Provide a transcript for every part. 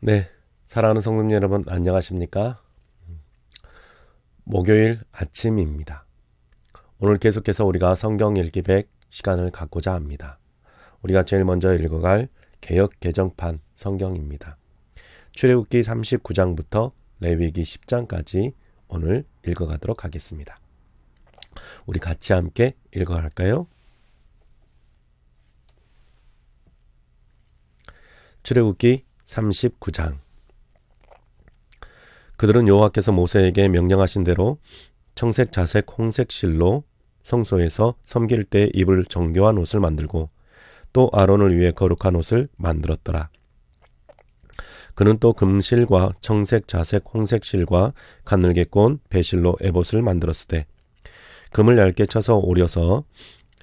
네, 사랑하는 성도님 여러분 안녕하십니까? 목요일 아침입니다. 오늘 계속해서 우리가 성경 읽기 100 시간을 갖고자 합니다. 우리가 제일 먼저 읽어갈 개역 개정판 성경입니다. 출애굽기 39장부터 레위기 10장까지 오늘 읽어가도록 하겠습니다. 우리 같이 함께 읽어갈까요? 출애굽기 39장. 그들은 여호와께서 모세에게 명령하신 대로 청색, 자색, 홍색 실로 성소에서 섬길 때 입을 정교한 옷을 만들고 또 아론을 위해 거룩한 옷을 만들었더라. 그는 또 금실과 청색, 자색, 홍색 실과 가늘게 꼰 배실로 에봇을 만들었으되 금을 얇게 쳐서 오려서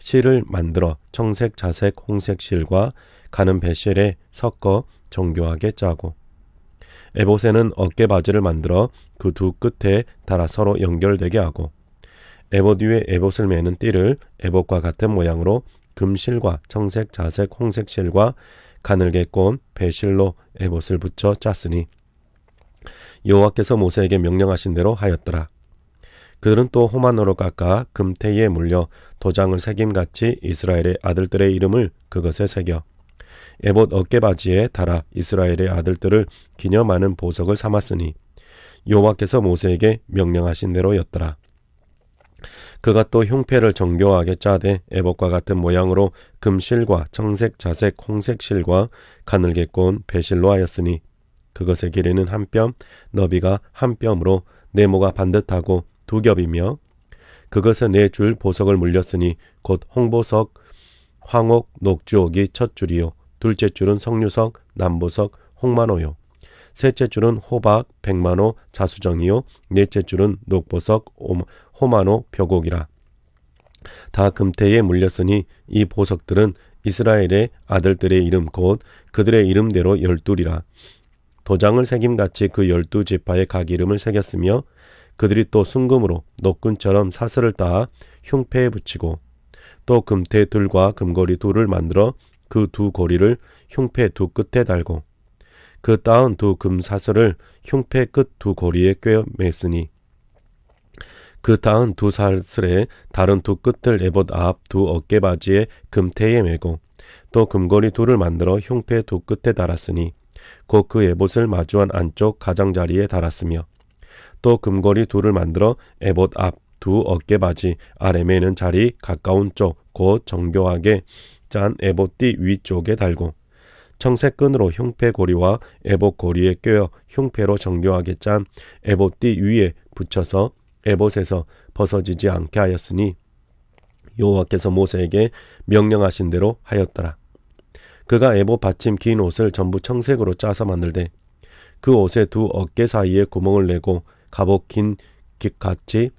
실을 만들어 청색, 자색, 홍색 실과 가는 배실에 섞어 정교하게 짜고 에봇에는 어깨 바지를 만들어 그 두 끝에 달아 서로 연결되게 하고 에봇 위에 에봇을 매는 띠를 에봇과 같은 모양으로 금실과 청색, 자색, 홍색 실과 가늘게 꼰 배실로 에봇을 붙여 짰으니 여호와께서 모세에게 명령하신 대로 하였더라. 그들은 또 호마노로 깎아 금테이에 물려 도장을 새김같이 이스라엘의 아들들의 이름을 그것에 새겨 에봇 어깨바지에 달아 이스라엘의 아들들을 기념하는 보석을 삼았으니 여호와께서 모세에게 명령하신 대로였더라. 그가 또 흉패를 정교하게 짜되 에봇과 같은 모양으로 금실과 청색, 자색, 홍색 실과 가늘게 꼰 배실로 하였으니 그것의 길이는 한 뼘, 너비가 한 뼘으로 네모가 반듯하고 두 겹이며 그것에 네 줄 보석을 물렸으니 곧 홍보석, 황옥, 녹주옥이 첫 줄이요 둘째 줄은 석류석, 남보석, 홍만호요 셋째 줄은 호박, 백만호, 자수정이요 넷째 줄은 녹보석, 호만호, 벽옥이라. 다 금테에 물렸으니 이 보석들은 이스라엘의 아들들의 이름 곧 그들의 이름대로 12이라. 도장을 새김같이 그 12지파의 각 이름을 새겼으며 그들이 또 순금으로 녹군처럼 사슬을 따아 흉패에 붙이고 또 금테 둘과 금고리 둘을 만들어 그 두 고리를 흉패 두 끝에 달고 그 따은 두 금사슬을 흉패 끝 두 고리에 꿰어 맸으니 그 따은 두 사슬에 다른 두 끝을 에봇 앞 두 어깨바지에 금테에 매고 또 금고리 둘을 만들어 흉패 두 끝에 달았으니 곧 그 에봇을 마주한 안쪽 가장자리에 달았으며 또 금고리 둘을 만들어 에봇 앞 두 어깨바지 아래 매는 자리 가까운 쪽 곧 정교하게 짠 에봇띠 위쪽에 달고 청색 끈으로 흉패 고리와 에봇 고리에 꿰어 흉패로 정교하게 짠 에봇띠 위에 붙여서 에봇에서 벗어지지 않게 하였으니 여호와께서 모세에게 명령하신 대로 하였더라. 그가 에봇 받침 긴 옷을 전부 청색으로 짜서 만들되 그 옷의 두 어깨 사이에 구멍을 내고 갑옷 긴 깃같이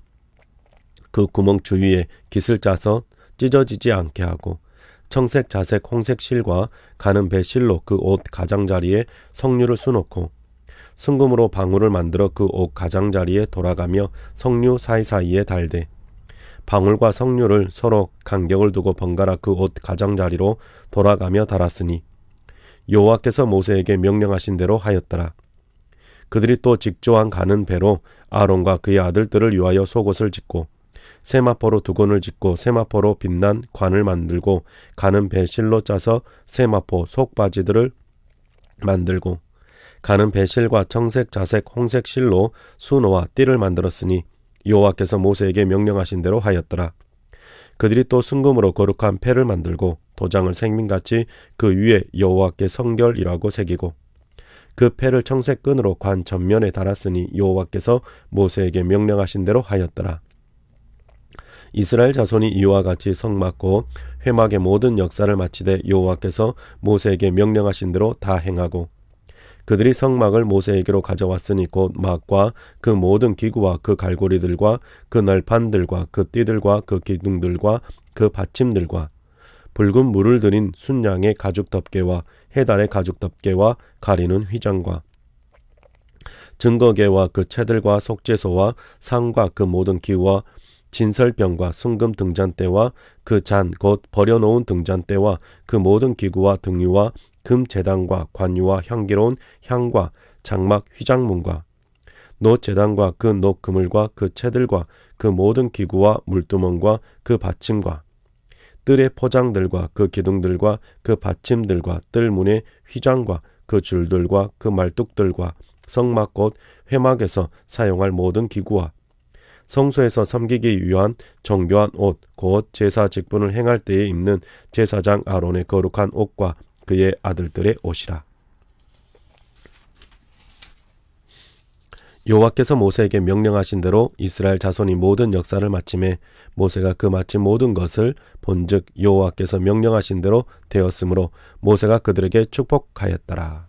그 구멍 주위에 깃을 짜서 찢어지지 않게 하고 청색, 자색, 홍색 실과 가는 배실로 그 옷 가장자리에 석류를 수놓고 순금으로 방울을 만들어 그 옷 가장자리에 돌아가며 석류 사이사이에 달되 방울과 석류를 서로 간격을 두고 번갈아 그 옷 가장자리로 돌아가며 달았으니 여호와께서 모세에게 명령하신 대로 하였더라. 그들이 또 직조한 가는 배로 아론과 그의 아들들을 위하여 속옷을 짓고 세마포로 두건을 짓고 세마포로 빛난 관을 만들고 가는 배실로 짜서 세마포 속바지들을 만들고 가는 배실과 청색, 자색, 홍색 실로 수노와 띠를 만들었으니 여호와께서 모세에게 명령하신 대로 하였더라. 그들이 또 순금으로 거룩한 패를 만들고 도장을 생민같이 그 위에 여호와께 성결이라고 새기고 그 패를 청색 끈으로 관 전면에 달았으니 여호와께서 모세에게 명령하신 대로 하였더라. 이스라엘 자손이 이와 같이 성막고 회막의 모든 역사를 마치되 여호와께서 모세에게 명령하신 대로 다 행하고 그들이 성막을 모세에게로 가져왔으니 곧 막과 그 모든 기구와 그 갈고리들과 그 널판들과 그 띠들과 그 기둥들과 그 받침들과 붉은 물을 들인 순양의 가죽 덮개와 해달의 가죽 덮개와 가리는 휘장과 증거계와 그 채들과 속죄소와 상과 그 모든 기구와 진설병과 순금 등잔대와 그 잔 곧 버려놓은 등잔대와 그 모든 기구와 등유와 금 제단과 관유와 향기로운 향과 장막 휘장문과 노 제단과 그 노 그물과 그 채들과 그 모든 기구와 물두멍과 그 받침과 뜰의 포장들과 그 기둥들과 그 받침들과 뜰 문의 휘장과 그 줄들과 그 말뚝들과 성막 곧 회막에서 사용할 모든 기구와 성소에서 섬기기 위한 정교한 옷 곧 제사 직분을 행할 때에 입는 제사장 아론의 거룩한 옷과 그의 아들들의 옷이라. 여호와께서 모세에게 명령하신 대로 이스라엘 자손이 모든 역사를 마침에 모세가 그 마친 모든 것을 본즉 여호와께서 명령하신 대로 되었으므로 모세가 그들에게 축복하였더라.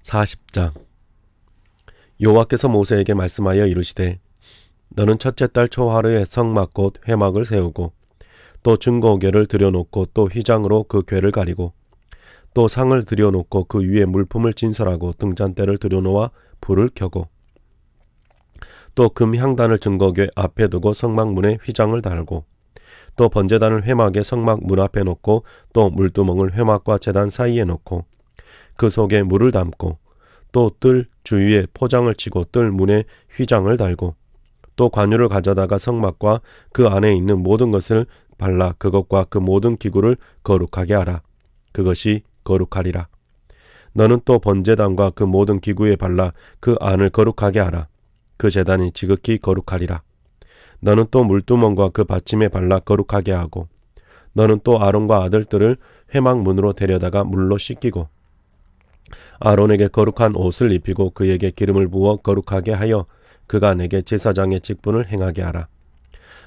40장. 여호와께서 모세에게 말씀하여 이르시되 너는 첫째 달 초하루에 성막 곧 회막을 세우고 또 증거궤를 들여놓고 또 휘장으로 그 궤를 가리고 또 상을 들여놓고 그 위에 물품을 진설하고 등잔대를 들여놓아 불을 켜고 또 금향단을 증거궤 앞에 두고 성막문에 휘장을 달고 또 번제단을 회막의 성막 문 앞에 놓고 또 물두멍을 회막과 제단 사이에 놓고 그 속에 물을 담고 또 뜰 주위에 포장을 치고 뜰 문에 휘장을 달고 또 관유를 가져다가 성막과 그 안에 있는 모든 것을 발라 그것과 그 모든 기구를 거룩하게 하라. 그것이 거룩하리라. 너는 또 번제단과 그 모든 기구에 발라 그 안을 거룩하게 하라. 그 제단이 지극히 거룩하리라. 너는 또 물두멍과 그 받침에 발라 거룩하게 하고 너는 또 아론과 아들들을 회막 문으로 데려다가 물로 씻기고 아론에게 거룩한 옷을 입히고 그에게 기름을 부어 거룩하게 하여 그가 내게 제사장의 직분을 행하게 하라.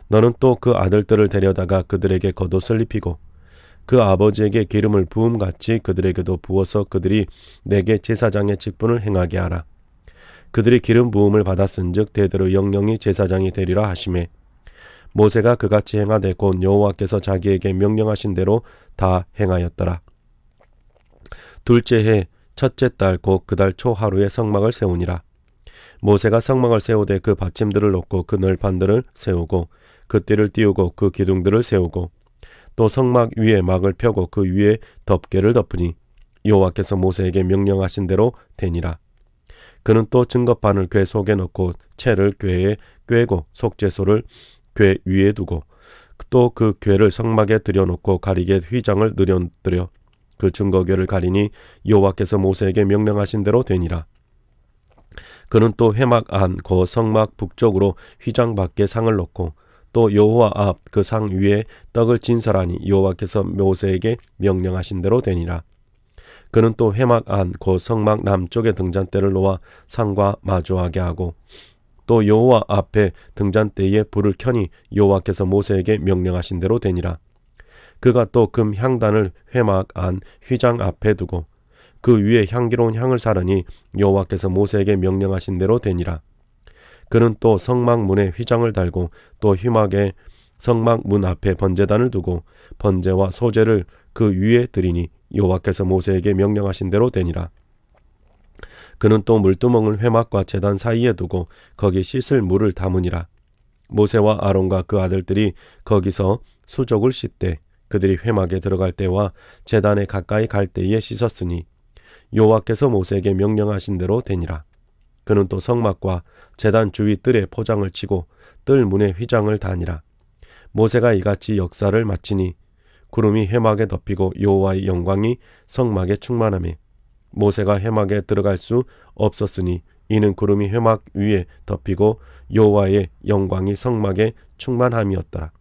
너는 또 그 아들들을 데려다가 그들에게 겉옷을 입히고 그 아버지에게 기름을 부음같이 그들에게도 부어서 그들이 내게 제사장의 직분을 행하게 하라. 그들이 기름 부음을 받았은즉 대대로 영영이 제사장이 되리라 하시매 모세가 그같이 행하되 곧 여호와께서 자기에게 명령하신 대로 다 행하였더라. 둘째 해 첫째 달 곧 그 달 초하루에 성막을 세우니라. 모세가 성막을 세우되 그 받침들을 놓고 그 널판들을 세우고 그 띠를 띄우고 그 기둥들을 세우고 또 성막 위에 막을 펴고 그 위에 덮개를 덮으니 여호와께서 모세에게 명령하신 대로 되니라. 그는 또 증거판을 궤 속에 넣고 채를 궤에 꿰고 속죄소를 궤 위에 두고 또 그 궤를 성막에 들여놓고 가리개 휘장을 들여 그 증거궤를 가리니 여호와께서 모세에게 명령하신 대로 되니라. 그는 또 회막 안 그 성막 북쪽으로 휘장 밖에 상을 놓고 또 여호와 앞 그 상 위에 떡을 진설하니 여호와께서 모세에게 명령하신 대로 되니라. 그는 또 회막 안 그 성막 남쪽에 등잔대를 놓아 상과 마주하게 하고 또 여호와 앞에 등잔대에 불을 켜니 여호와께서 모세에게 명령하신 대로 되니라. 그가 또 금 향단을 회막 안 휘장 앞에 두고 그 위에 향기로운 향을 사르니 여호와께서 모세에게 명령하신 대로 되니라. 그는 또 성막 문에 휘장을 달고 또 휘막에 성막 문 앞에 번제단을 두고 번제와 소제를 그 위에 드리니 여호와께서 모세에게 명령하신 대로 되니라. 그는 또 물두멍을 회막과 제단 사이에 두고 거기 씻을 물을 담으니라. 모세와 아론과 그 아들들이 거기서 수족을 씻되 그들이 회막에 들어갈 때와 제단에 가까이 갈 때에 씻었으니 여호와께서 모세에게 명령하신 대로 되니라. 그는 또 성막과 제단 주위 뜰에 포장을 치고 뜰 문에 휘장을 다니라. 모세가 이같이 역사를 마치니 구름이 회막에 덮이고 여호와의 영광이 성막에 충만하매 모세가 회막에 들어갈 수 없었으니 이는 구름이 회막 위에 덮이고 여호와의 영광이 성막에 충만함이었더라.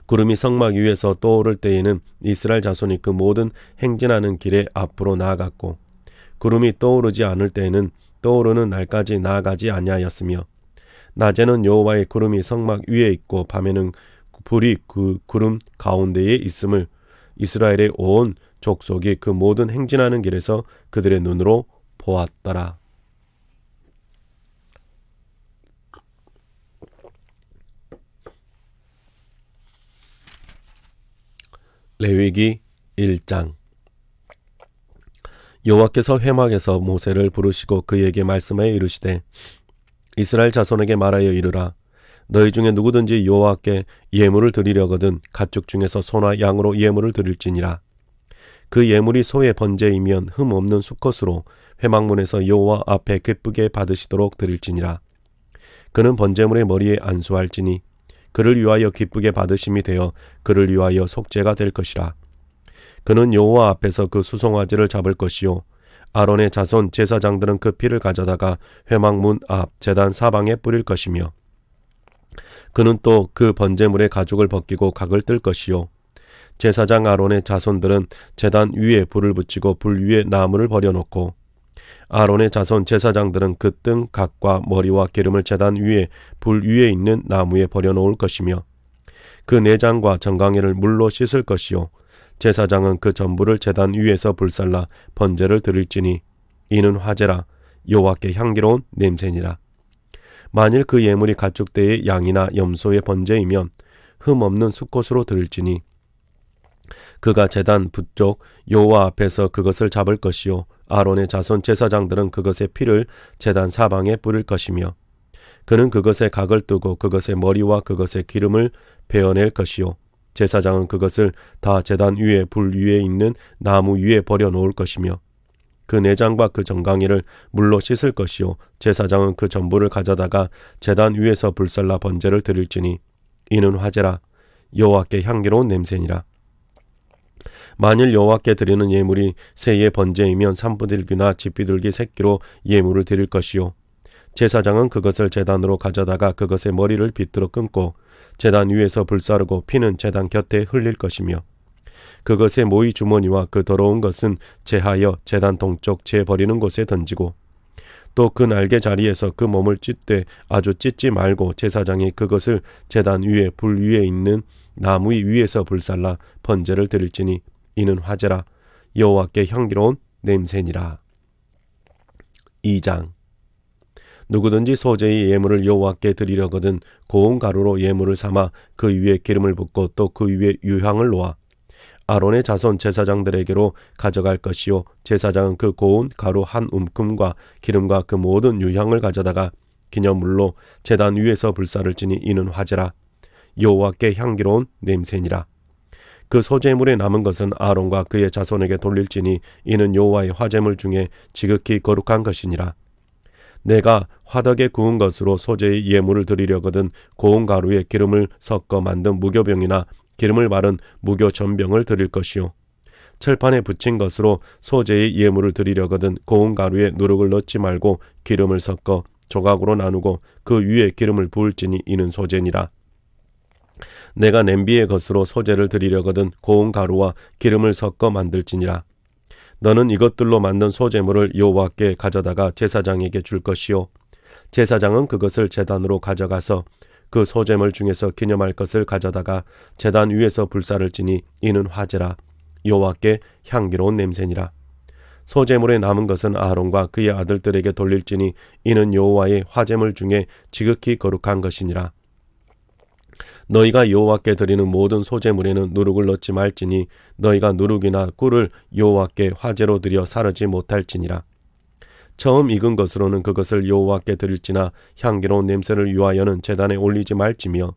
구름이 성막 위에서 떠오를 때에는 이스라엘 자손이 그 모든 행진하는 길에 앞으로 나아갔고 구름이 떠오르지 않을 때에는 떠오르는 날까지 나아가지 아니하였으며 낮에는 여호와의 구름이 성막 위에 있고 밤에는 불이 그 구름 가운데에 있음을 이스라엘의 온 족속이 그 모든 행진하는 길에서 그들의 눈으로 보았더라. 레위기 1장. 여호와께서 회막에서 모세를 부르시고 그에게 말씀하여 이르시되 이스라엘 자손에게 말하여 이르라. 너희 중에 누구든지 여호와께 예물을 드리려거든 가축 중에서 소나 양으로 예물을 드릴지니라. 그 예물이 소의 번제이면 흠 없는 수컷으로 회막문에서 여호와 앞에 기쁘게 받으시도록 드릴지니라. 그는 번제물의 머리에 안수할지니 그를 위하여 기쁘게 받으심이 되어 그를 위하여 속죄가 될 것이라. 그는 여호와 앞에서 그 수송아지를 잡을 것이요 아론의 자손 제사장들은 그 피를 가져다가 회막문 앞 제단 사방에 뿌릴 것이며 그는 또 그 번제물의 가죽을 벗기고 각을 뜰 것이요 제사장 아론의 자손들은 제단 위에 불을 붙이고 불 위에 나무를 버려놓고 아론의 자손 제사장들은 그 등 각과 머리와 기름을 제단 위에 불 위에 있는 나무에 버려놓을 것이며 그 내장과 정강이를 물로 씻을 것이요 제사장은 그 전부를 제단 위에서 불살라 번제를 드릴지니 이는 화제라 여호와께 향기로운 냄새니라. 만일 그 예물이 가축대의 양이나 염소의 번제이면 흠 없는 수컷으로 드릴지니 그가 제단 북쪽 여호와 앞에서 그것을 잡을 것이요 아론의 자손 제사장들은 그것의 피를 제단 사방에 뿌릴 것이며 그는 그것에 각을 뜨고 그것의 머리와 그것의 기름을 베어낼 것이요 제사장은 그것을 다 제단 위에 불 위에 있는 나무 위에 버려놓을 것이며 그 내장과 그 정강이를 물로 씻을 것이요 제사장은 그 전부를 가져다가 제단 위에서 불살라 번제를 드릴지니 이는 화제라 여호와께 향기로운 냄새니라. 만일 여호와께 드리는 예물이 새의 번제이면 산비둘기나 집비둘기 새끼로 예물을 드릴 것이요 제사장은 그것을 제단으로 가져다가 그것의 머리를 비틀어 끊고 제단 위에서 불사르고 피는 제단 곁에 흘릴 것이며 그것의 모이 주머니와 그 더러운 것은 제하여 제단 동쪽 제 버리는 곳에 던지고 또 그 날개 자리에서 그 몸을 찢되 아주 찢지 말고 제사장이 그것을 제단 위에 불 위에 있는 나무 위에서 불살라 번제를 드릴지니 이는 화제라 여호와께 향기로운 냄새니라. 2장 누구든지 소제의 예물을 여호와께 드리려거든 고운 가루로 예물을 삼아 그 위에 기름을 붓고 또 그 위에 유향을 놓아 아론의 자손 제사장들에게로 가져갈 것이요 제사장은 그 고운 가루 한 움큼과 기름과 그 모든 유향을 가져다가 기념물로 제단 위에서 불사를지니 이는 화제라 여호와께 향기로운 냄새니라. 그 소제물에 남은 것은 아론과 그의 자손에게 돌릴지니 이는 여호와의 화제물 중에 지극히 거룩한 것이니라. 내가 화덕에 구운 것으로 소제의 예물을 드리려거든 고운 가루에 기름을 섞어 만든 무교병이나 기름을 바른 무교 전병을 드릴 것이요 철판에 붙인 것으로 소제의 예물을 드리려거든 고운 가루에 누룩을 넣지 말고 기름을 섞어 조각으로 나누고 그 위에 기름을 부을지니 이는 소제니라. 내가 냄비의 것으로 소제를 드리려거든 고운 가루와 기름을 섞어 만들지니라. 너는 이것들로 만든 소제물을 여호와께 가져다가 제사장에게 줄 것이요 제사장은 그것을 제단으로 가져가서 그 소제물 중에서 기념할 것을 가져다가 제단 위에서 불사를지니 이는 화제라 여호와께 향기로운 냄새니라. 소제물에 남은 것은 아론과 그의 아들들에게 돌릴지니 이는 여호와의 화제물 중에 지극히 거룩한 것이니라. 너희가 여호와께 드리는 모든 소제물에는 누룩을 넣지 말지니 너희가 누룩이나 꿀을 여호와께 화제로 드려 사르지 못할지니라. 처음 익은 것으로는 그것을 여호와께 드릴지나 향기로운 냄새를 위하여는 제단에 올리지 말지며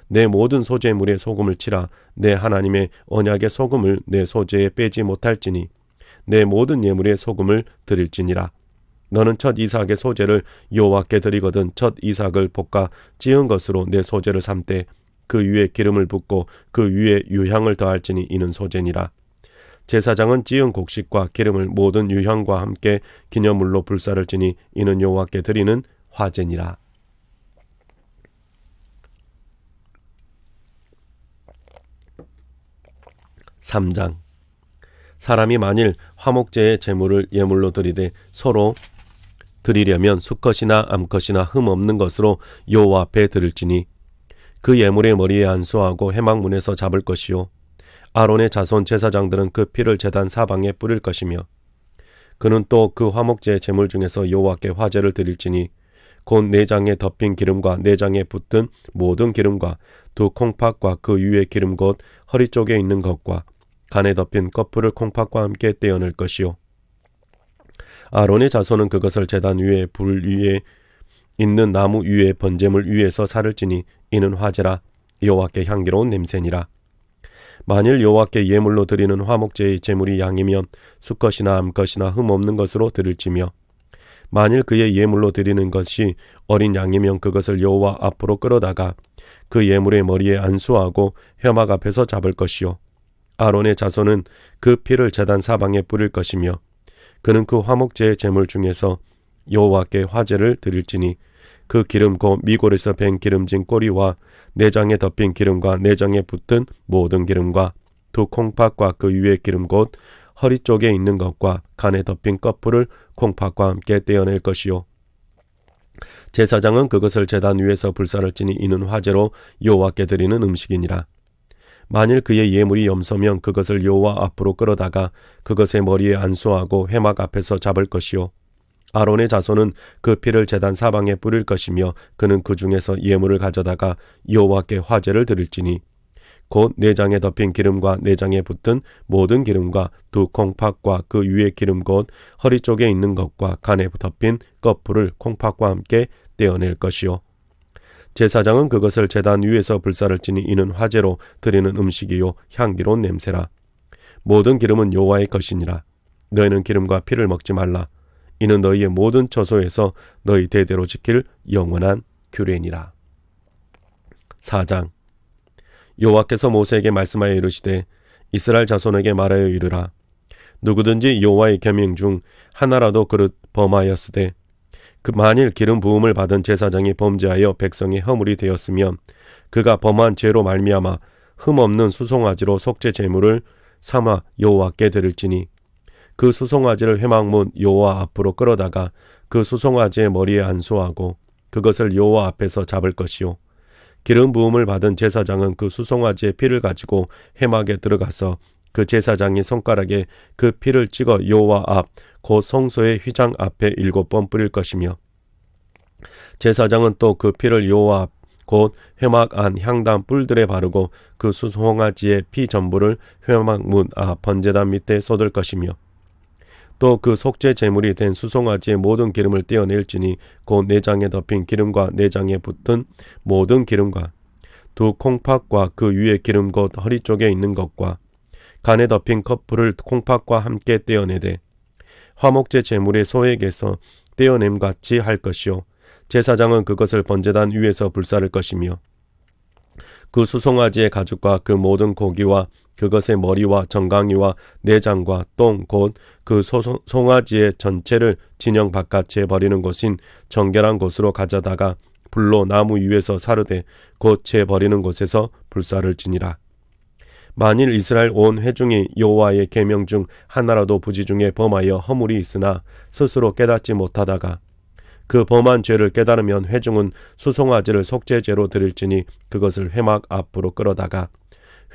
내 모든 소제물에 소금을 치라. 내 하나님의 언약의 소금을 내 소제에 빼지 못할지니 내 모든 예물에 소금을 드릴지니라. 너는 첫 이삭의 소제를 여호와께 드리거든 첫 이삭을 볶아 찌은 것으로 내 소제를 삼되 그 위에 기름을 붓고 그 위에 유향을 더할지니 이는 소제니라. 제사장은 찌은 곡식과 기름을 모든 유향과 함께 기념물로 불사를지니 이는 여호와께 드리는 화제니라. 3장 사람이 만일 화목제의 제물을 예물로 드리되 서로 드리려면 수컷이나 암컷이나 흠 없는 것으로 여호와 앞에 드릴지니 그 예물의 머리에 안수하고 회막문에서 잡을 것이요 아론의 자손 제사장들은 그 피를 제단 사방에 뿌릴 것이며 그는 또 그 화목제의 제물 중에서 여호와께 화제를 드릴지니 곧 내장에 덮인 기름과 내장에 붙은 모든 기름과 두 콩팥과 그 위에 기름 곧 허리 쪽에 있는 것과 간에 덮인 꺼풀을 콩팥과 함께 떼어낼 것이요 아론의 자손은 그것을 제단 위에 불 위에 있는 나무 위에 번제물 위에서 살을 찌니 이는 화제라. 여호와께 향기로운 냄새니라. 만일 여호와께 예물로 드리는 화목제의 제물이 양이면 수컷이나 암컷이나 흠없는 것으로 드릴지며 만일 그의 예물로 드리는 것이 어린 양이면 그것을 여호와 앞으로 끌어다가 그 예물의 머리에 안수하고 회막 앞에서 잡을 것이요 아론의 자손은 그 피를 제단 사방에 뿌릴 것이며 그는 그 화목제의 제물 중에서 여호와께 화제를 드릴지니 그 기름 곧 미골에서 밴 기름진 꼬리와 내장에 덮인 기름과 내장에 붙은 모든 기름과 두 콩팥과 그 위의 기름 곧 허리 쪽에 있는 것과 간에 덮인 껍풀을 콩팥과 함께 떼어낼 것이요 제사장은 그것을 제단 위에서 불사를 지니 이는 화제로 여호와께 드리는 음식이니라. 만일 그의 예물이 염소면 그것을 여호와 앞으로 끌어다가 그것의 머리에 안수하고 회막 앞에서 잡을 것이요 아론의 자손은 그 피를 제단 사방에 뿌릴 것이며 그는 그 중에서 예물을 가져다가 여호와께 화제를 드릴지니 곧 내장에 덮인 기름과 내장에 붙은 모든 기름과 두 콩팥과 그 위의 기름 곧 허리 쪽에 있는 것과 간에 덮인 껍풀을 콩팥과 함께 떼어낼 것이요 제사장은 그것을 제단 위에서 불사를 지니 이는 화제로 드리는 음식이요 향기로운 냄새라. 모든 기름은 여호와의 것이니라. 너희는 기름과 피를 먹지 말라. 이는 너희의 모든 처소에서 너희 대대로 지킬 영원한 규례니라. 4장. 여호와께서 모세에게 말씀하여 이르시되 이스라엘 자손에게 말하여 이르라. 누구든지 여호와의 계명 중 하나라도 그릇 범하였으되 그 만일 기름 부음을 받은 제사장이 범죄하여 백성의 허물이 되었으면 그가 범한 죄로 말미암아 흠없는 수송아지로 속죄 제물을 삼아 여호와께 드릴지니 그 수송아지를 회막문 여호와 앞으로 끌어다가 그 수송아지의 머리에 안수하고 그것을 여호와 앞에서 잡을 것이요 기름 부음을 받은 제사장은 그 수송아지의 피를 가지고 회막에 들어가서 그 제사장이 손가락에 그 피를 찍어 여호와 앞 곧 성소의 휘장 앞에 7번 뿌릴 것이며 제사장은 또 그 피를 여호와 앞 곧 회막 안 향단 뿔들에 바르고 그 수송아지의 피 전부를 회막 문 앞 번제단 밑에 쏟을 것이며 또 그 속죄 제물이 된 수송아지의 모든 기름을 떼어낼지니 곧 내장에 덮인 기름과 내장에 붙은 모든 기름과 두 콩팥과 그 위의 기름 곧 허리 쪽에 있는 것과 간에 덮인 껍풀을 콩팥과 함께 떼어내되 화목제 제물의 소액에서 떼어냄같이 할 것이요 제사장은 그것을 번제단 위에서 불사를 것이며 그 수송아지의 가죽과 그 모든 고기와 그것의 머리와 정강이와 내장과 똥 곧 그 송아지의 전체를 진영 바깥에 버리는 곳인 정결한 곳으로 가져다가 불로 나무 위에서 사르되 곧 채 버리는 곳에서 불사를 지니라. 만일 이스라엘 온 회중이 여호와의 계명 중 하나라도 부지 중에 범하여 허물이 있으나 스스로 깨닫지 못하다가 그 범한 죄를 깨달으면 회중은 수송아지를 속죄제로 드릴지니 그것을 회막 앞으로 끌어다가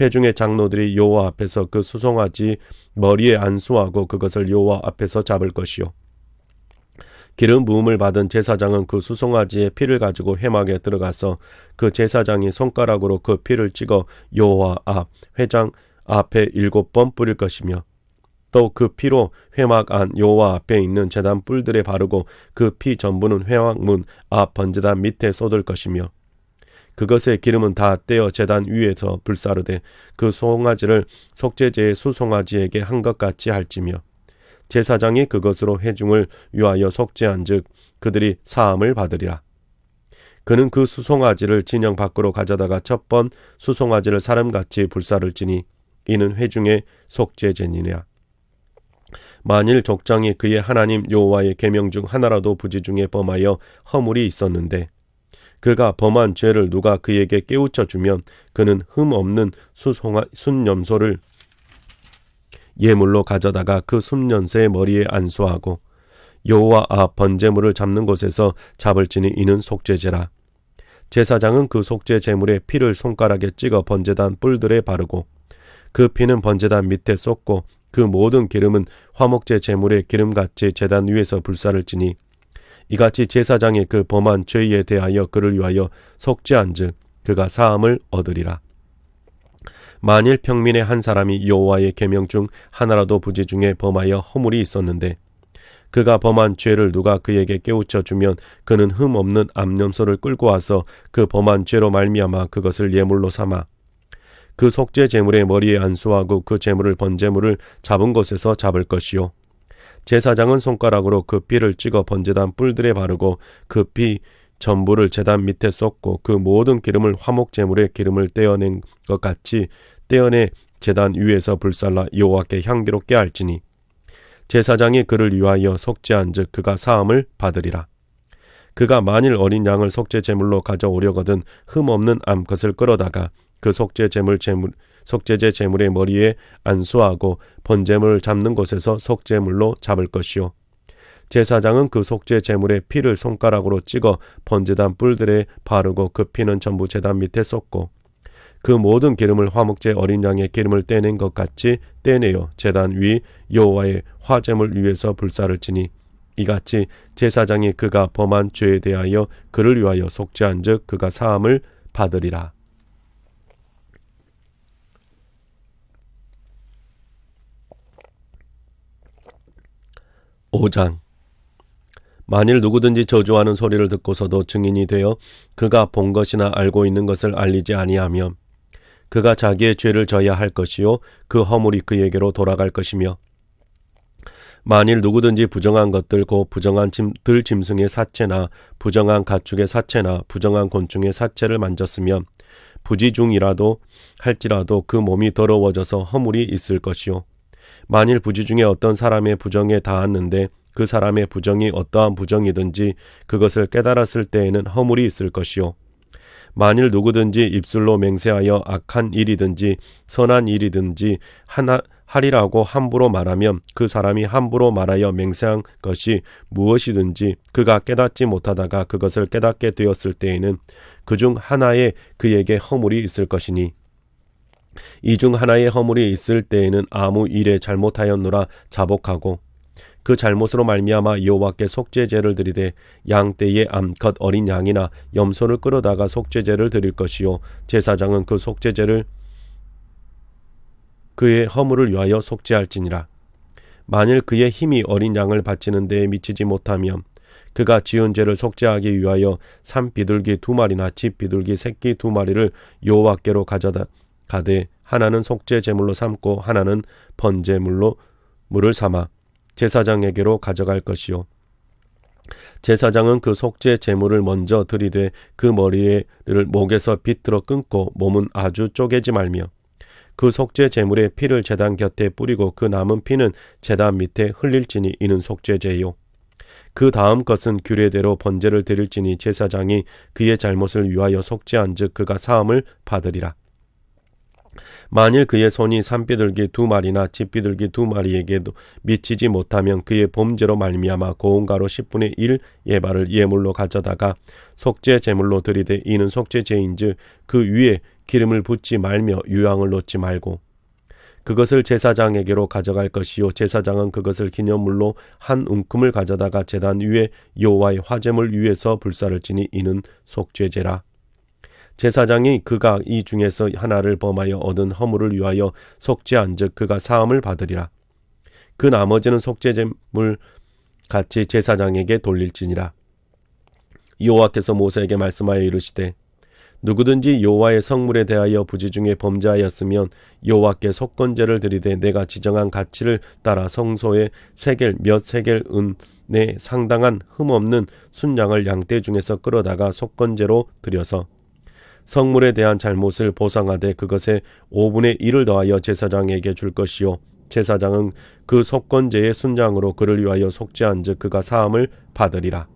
회중의 장로들이 여호와 앞에서 그 수송아지 머리에 안수하고 그것을 여호와 앞에서 잡을 것이요 기름 부음을 받은 제사장은 그 수송아지의 피를 가지고 회막에 들어가서 그 제사장이 손가락으로 그 피를 찍어 여호와 앞 회장 앞에 7번 뿌릴 것이며 또 그 피로 회막 안 여호와 앞에 있는 제단 뿔들에 바르고 그 피 전부는 회막문 앞 번제단 밑에 쏟을 것이며 그것의 기름은 다 떼어 제단 위에서 불사르되 그 송아지를 속죄제의 수송아지에게 한 것 같이 할지며 제사장이 그것으로 회중을 위하여 속죄한즉 그들이 사함을 받으리라. 그는 그 수송아지를 진영 밖으로 가져다가 첫 번 수송아지를 사람같이 불사를 지니 이는 회중의 속죄제니라. 만일 족장이 그의 하나님 여호와의 계명 중 하나라도 부지 중에 범하여 허물이 있었는데 그가 범한 죄를 누가 그에게 깨우쳐 주면 그는 흠 없는 순염소를 예물로 가져다가 그 순염소의 머리에 안수하고 여호와 앞 번제물을 잡는 곳에서 잡을지니 이는 속죄제라. 제사장은 그 속죄 제물의 피를 손가락에 찍어 번제단 뿔들에 바르고 그 피는 번제단 밑에 쏟고 그 모든 기름은 화목제 제물의 기름같이 제단 위에서 불사를 지니 이같이 제사장이 그 범한 죄에 대하여 그를 위하여 속죄한즉 그가 사함을 얻으리라. 만일 평민의 한 사람이 여호와의 계명 중 하나라도 부지 중에 범하여 허물이 있었는데 그가 범한 죄를 누가 그에게 깨우쳐 주면 그는 흠없는 암염소를 끌고 와서 그 범한 죄로 말미암아 그것을 예물로 삼아 그 속죄 제물의 머리에 안수하고 그 제물을 번제물을 잡은 곳에서 잡을 것이요. 제사장은 손가락으로 그 피를 찍어 번제단 뿔들에 바르고 그 피 전부를 제단 밑에 쏟고 그 모든 기름을 화목 제물의 기름을 떼어낸 것 같이 떼어내 제단 위에서 불살라 여호와께 향기롭게 할지니 제사장이 그를 위하여 속죄한즉 그가 사함을 받으리라. 그가 만일 어린 양을 속죄 제물로 가져오려거든 흠없는 암컷을 끌어다가 그 속죄제 제물의 머리에 안수하고 번제물을 잡는 곳에서 속죄물로 잡을 것이요. 제사장은 그 속죄 제물의 피를 손가락으로 찍어 번제단 뿔들에 바르고 그 피는 전부 제단 밑에 쏟고 그 모든 기름을 화목제 어린 양의 기름을 떼낸 것 같이 떼내어 제단 위 여호와의 화제물 위에서 불사를 지니 이같이 제사장이 그가 범한 죄에 대하여 그를 위하여 속죄한즉 그가 사함을 받으리라. 5장. 만일 누구든지 저주하는 소리를 듣고서도 증인이 되어 그가 본 것이나 알고 있는 것을 알리지 아니하면 그가 자기의 죄를 져야 할 것이요 그 허물이 그에게로 돌아갈 것이며 만일 누구든지 부정한 것들 곧 부정한 들짐승의 사체나 부정한 가축의 사체나 부정한 곤충의 사체를 만졌으면 부지중이라도 할지라도 그 몸이 더러워져서 허물이 있을 것이요 만일 부지 중에 어떤 사람의 부정에 닿았는데 그 사람의 부정이 어떠한 부정이든지 그것을 깨달았을 때에는 허물이 있을 것이요 만일 누구든지 입술로 맹세하여 악한 일이든지 선한 일이든지 하리라고 함부로 말하면 그 사람이 함부로 말하여 맹세한 것이 무엇이든지 그가 깨닫지 못하다가 그것을 깨닫게 되었을 때에는 그 중 하나에 그에게 허물이 있을 것이니 이 중 하나의 허물이 있을 때에는 아무 일에 잘못하였노라 자복하고 그 잘못으로 말미암아 여호와께 속죄제를 드리되 양떼의 암컷 어린 양이나 염소를 끌어다가 속죄제를 드릴 것이요 제사장은 그 속죄제를 그의 허물을 위하여 속죄할지니라. 만일 그의 힘이 어린 양을 바치는 데에 미치지 못하면 그가 지은 죄를 속죄하기 위하여 산 비둘기 2마리나 집 비둘기 새끼 2마리를 여호와께로 가져다 가되 하나는 속죄 제물로 삼고 하나는 번제물로 물을 삼아 제사장에게로 가져갈 것이요 제사장은 그 속죄 제물을 먼저 들이되 그 머리를 목에서 비틀어 끊고 몸은 아주 쪼개지 말며 그 속죄 제물의 피를 제단 곁에 뿌리고 그 남은 피는 제단 밑에 흘릴지니 이는 속죄제요 그 다음 것은 규례대로 번제를 드릴지니 제사장이 그의 잘못을 위하여 속죄한즉 그가 사함을 받으리라. 만일 그의 손이 산비둘기 2마리나 집비둘기 2마리에게도 미치지 못하면 그의 범죄로 말미암아 고운가루 10분의 1 예발을 예물로 가져다가 속죄 제물로 드리되 이는 속죄제인즉 그 위에 기름을 붓지 말며 유향을 놓지 말고 그것을 제사장에게로 가져갈 것이요 제사장은 그것을 기념물로 한 움큼을 가져다가 제단 위에 여호와의 화제물 위에서 불사를 지니 이는 속죄제라. 제사장이 그가 이 중에서 하나를 범하여 얻은 허물을 위하여 속죄한즉 그가 사함을 받으리라. 그 나머지는 속죄제물 같이 제사장에게 돌릴지니라. 여호와께서 모세에게 말씀하여 이르시되 누구든지 여호와의 성물에 대하여 부지 중에 범죄하였으면 여호와께 속건제를 드리되 내가 지정한 가치를 따라 성소에 몇 세겔 은에 상당한 흠없는 순양을 양떼 중에서 끌어다가 속건제로 드려서 성물에 대한 잘못을 보상하되 그것의 5분의 1을 더하여 제사장에게 줄 것이요 제사장은 그 속건제의 순양으로 그를 위하여 속죄한즉 그가 사함을 받으리라.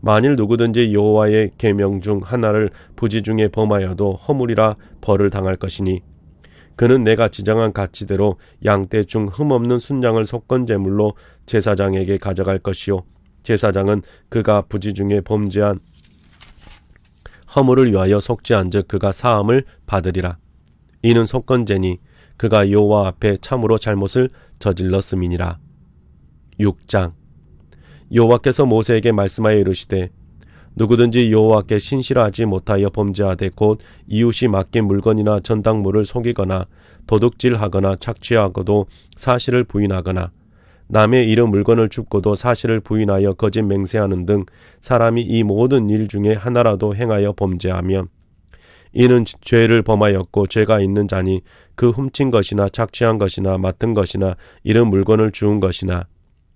만일 누구든지 여호와의 계명 중 하나를 부지 중에 범하여도 허물이라 벌을 당할 것이니 그는 내가 지정한 가치대로 양떼 중 흠없는 순양을 속건제물로 제사장에게 가져갈 것이요 제사장은 그가 부지 중에 범죄한 허물을 위하여 속죄한즉 그가 사함을 받으리라. 이는 속건제니 그가 여호와 앞에 참으로 잘못을 저질렀음이니라. 6장. 여호와께서 모세에게 말씀하여 이르시되 누구든지 여호와께 신실하지 못하여 범죄하되 곧 이웃이 맡긴 물건이나 전당물을 속이거나 도둑질하거나 착취하고도 사실을 부인하거나 남의 잃은 물건을 줍고도 사실을 부인하여 거짓 맹세하는 등 사람이 이 모든 일 중에 하나라도 행하여 범죄하면 이는 죄를 범하였고 죄가 있는 자니 그 훔친 것이나 착취한 것이나 맡은 것이나 잃은 물건을 주운 것이나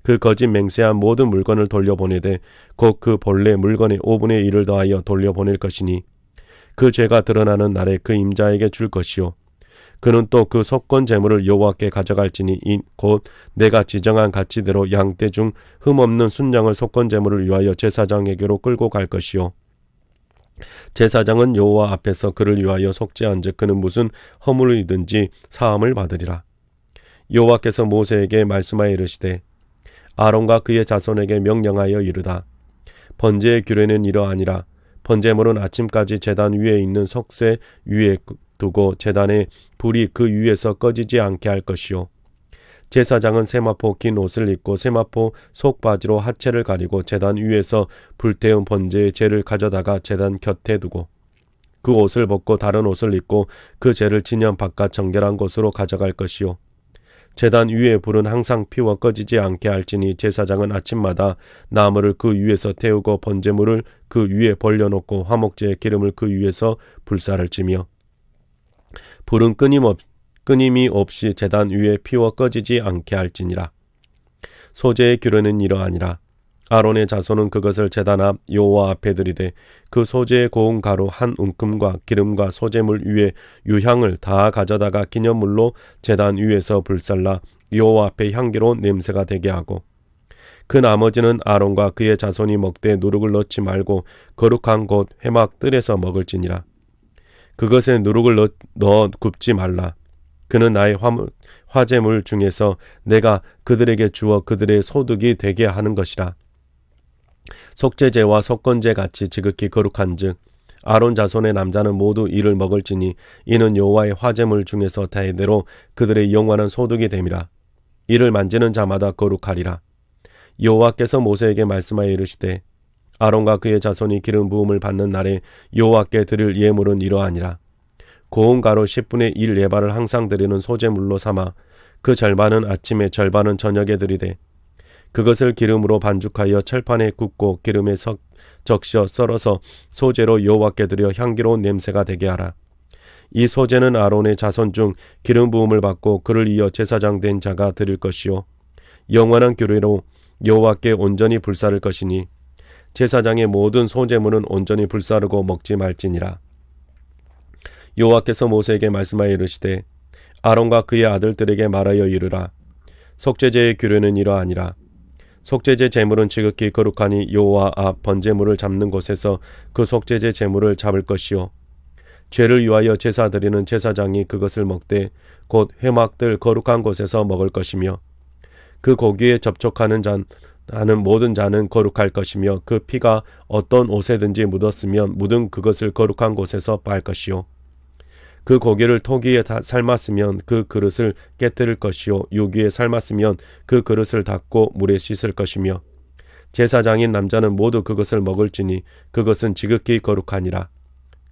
그 거짓 맹세한 모든 물건을 돌려보내되 곧 그 본래 물건의 5분의 1을 더하여 돌려보낼 것이니 그 죄가 드러나는 날에 그 임자에게 줄 것이요 그는 또 그 속건 재물을 여호와께 가져갈지니 곧 내가 지정한 가치대로 양떼 중 흠없는 순양을 속건 재물을 위하여 제사장에게로 끌고 갈 것이요 제사장은 여호와 앞에서 그를 위하여 속죄한즉 그는 무슨 허물이든지 사함을 받으리라. 여호와께서 모세에게 말씀하여 이르시되 아론과 그의 자손에게 명령하여 이르다. 번제의 규례는 이러하니라. 번제물은 아침까지 제단 위에 있는 석쇠 위에 두고 제단에 불이 그 위에서 꺼지지 않게 할 것이요. 제사장은 세마포 긴 옷을 입고 세마포 속바지로 하체를 가리고 제단 위에서 불태운 번제의 재를 가져다가 제단 곁에 두고 그 옷을 벗고 다른 옷을 입고 그 재를 진영 바깥 정결한 곳으로 가져갈 것이요. 제단 위의 불은 항상 피워 꺼지지 않게 할지니 제사장은 아침마다 나무를 그 위에서 태우고 번제물을 그 위에 벌려놓고 화목제의 기름을 그 위에서 불사를 찌며 불은 끊임이 없이 제단 위에 피워 꺼지지 않게 할지니라. 소제의 규례는 이러하니라. 아론의 자손은 그것을 제단 앞 여호와 앞에 드리되 그 소제의 고운 가루 한 움큼과 기름과 소제물 위에 유향을 다 가져다가 기념물로 제단 위에서 불살라 여호와 앞에 향기로운 냄새가 되게 하고 그 나머지는 아론과 그의 자손이 먹되 누룩을 넣지 말고 거룩한 곳 회막 뜰에서 먹을지니라. 그것에 누룩을 넣어 굽지 말라. 그는 나의 화제물 중에서 내가 그들에게 주어 그들의 소득이 되게 하는 것이라. 속죄제와 속건제 같이 지극히 거룩한즉 아론 자손의 남자는 모두 이를 먹을지니 이는 여호와의 화제물 중에서 대대로 그들의 영원한 소득이 됨이라. 이를 만지는 자마다 거룩하리라. 여호와께서 모세에게 말씀하여 이르시되 아론과 그의 자손이 기름 부음을 받는 날에 여호와께 드릴 예물은 이러하니라. 고운 가루 10분의 1 예발을 항상 드리는 소제물로 삼아 그 절반은 아침에 절반은 저녁에 드리되 그것을 기름으로 반죽하여 철판에 굽고 기름에 적셔 썰어서 소제로 여호와께 드려 향기로운 냄새가 되게 하라. 이 소제는 아론의 자손 중 기름 부음을 받고 그를 이어 제사장 된 자가 드릴 것이요 영원한 규례로 여호와께 온전히 불사를 것이니 제사장의 모든 소제물은 온전히 불사르고 먹지 말지니라. 여호와께서 모세에게 말씀하여 이르시되 아론과 그의 아들들에게 말하여 이르라. 속죄제의 규례는 이러하니라. 속죄제 제물은 지극히 거룩하니 여호와 앞 번제물을 잡는 곳에서 그 속죄제 제물을 잡을 것이요 죄를 위하여 제사 드리는 제사장이 그것을 먹되 곧 회막들 거룩한 곳에서 먹을 것이며 그 고기에 접촉하는 하는 모든 자는 거룩할 것이며 그 피가 어떤 옷에든지 묻었으면 묻은 그것을 거룩한 곳에서 빨 것이요 그 고기를 토기에 삶았으면 그 그릇을 깨뜨릴 것이요 유기에 삶았으면 그 그릇을 닦고 물에 씻을 것이며 제사장인 남자는 모두 그것을 먹을지니 그것은 지극히 거룩하니라.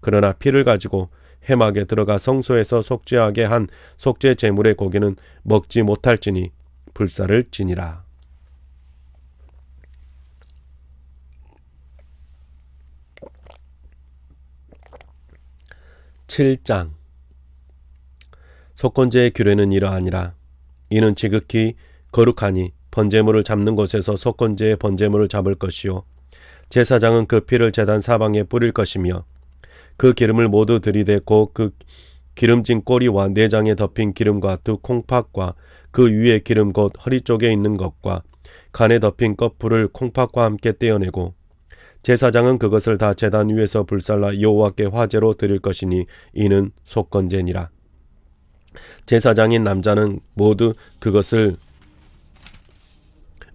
그러나 피를 가지고 회막에 들어가 성소에서 속죄하게 한 속죄 제물의 고기는 먹지 못할지니 불사를 지니라. (7장) 속건제의 규례는 이러하니라. 이는 지극히 거룩하니 번제물을 잡는 곳에서 속건제의 번제물을 잡을 것이요 제사장은 그 피를 제단 사방에 뿌릴 것이며 그 기름을 모두 들이대 곧 그 기름진 꼬리와 내장에 덮인 기름과 두 콩팥과 그 위에 기름 곧 허리 쪽에 있는 것과 간에 덮인 꺼풀을 콩팥과 함께 떼어내고 제사장은 그것을 다 제단 위에서 불살라 여호와께 화제로 드릴 것이니 이는 속건제니라. 제사장인 남자는 모두 그것을